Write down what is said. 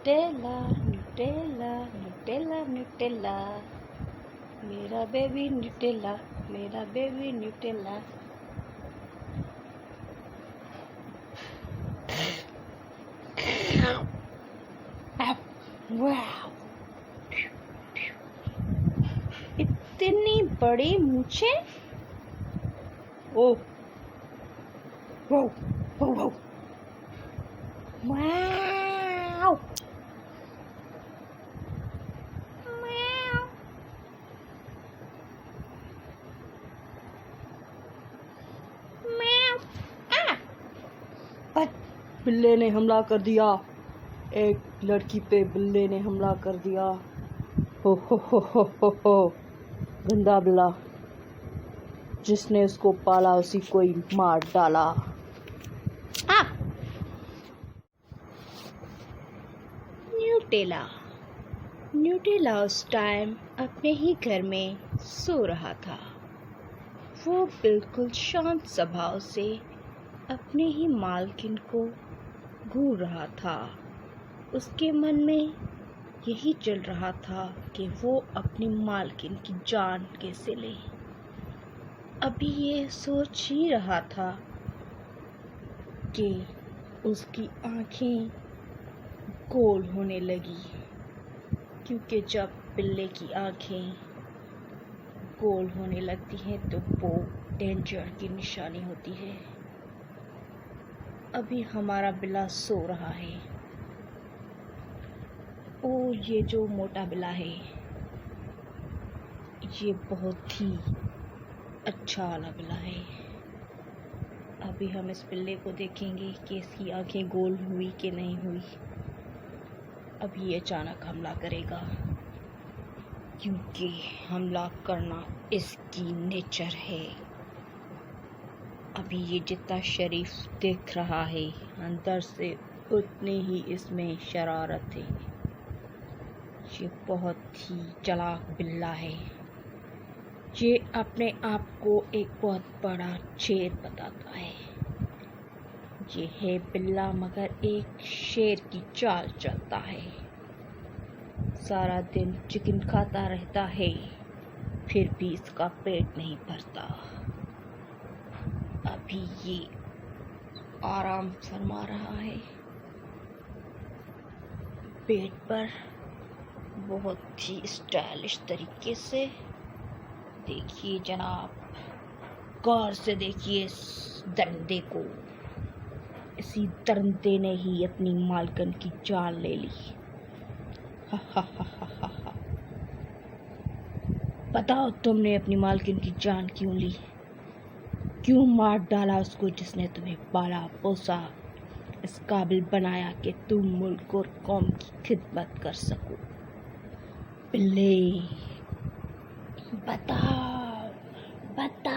Nutella, Nutella, Nutella, Nutella. میرا baby Nutella, میرا baby Nutella. واو، اتنی بڑی مونچھیں. اوہ واو واو واو واو. بلے نے حملہ کر دیا، ایک لڑکی پہ بلے نے حملہ کر دیا. ہو ہو ہو ہو ہو ہو. گندا بلا، جس نے اس کو پالا اسی کو ہی مار ڈالا. نیوٹیلا. نیوٹیلا اس ٹائم اپنے ہی گھر میں سو رہا تھا. وہ بالکل شانت سبھاؤ سے اپنے ہی مالکن کو گھور رہا تھا. اس کے من میں یہی چل رہا تھا کہ وہ اپنی مالکن کی جان کیسے لے. ابھی یہ سوچ ہی رہا تھا کہ اس کی آنکھیں گول ہونے لگی، کیونکہ جب بلے کی آنکھیں گول ہونے لگتی ہیں تو وہ ڈینجر کی نشانی ہوتی ہے. ابھی ہمارا بلا سو رہا ہے. یہ جو موٹا بلا ہے یہ بہت ہی اچھا والا بلا ہے. ابھی ہم اس بلے کو دیکھیں گے کہ اس کی آنکھیں گول ہوئی کہ نہیں ہوئی. ابھی یہ اچانک حملہ کرے گا، کیونکہ حملہ کرنا اس کی نیچر ہے. ابھی یہ جتنا شریف دیکھ رہا ہے اندر سے اتنی ہی اس میں شرارت ہے. یہ بہت ہی چالاک بلا ہے. یہ اپنے آپ کو ایک بہت بڑا شیر بتاتا ہے. یہ ہے بلا مگر ایک شیر کی چال چلتا ہے. سارا دن چکن کھاتا رہتا ہے، پھر بھی اس کا پیٹ نہیں بھرتا. ابھی یہ آرام فرما رہا ہے پیٹ پر بہت ہی اسٹائلش طریقے سے. دیکھیے جناب، غور سے دیکھیے اس درندے کو. اسی درندے نے ہی اپنی مالکن کی جان لے لی. بتاؤ تم نے اپنی مالکن کی جان کیوں لی؟ کیوں مار ڈالا اس کو جس نے تمہیں پالا پوسا، اس قابل بنایا کہ تم ملک اور قوم کی خدمت کر سکو؟ بلے بتاؤ بتاؤ.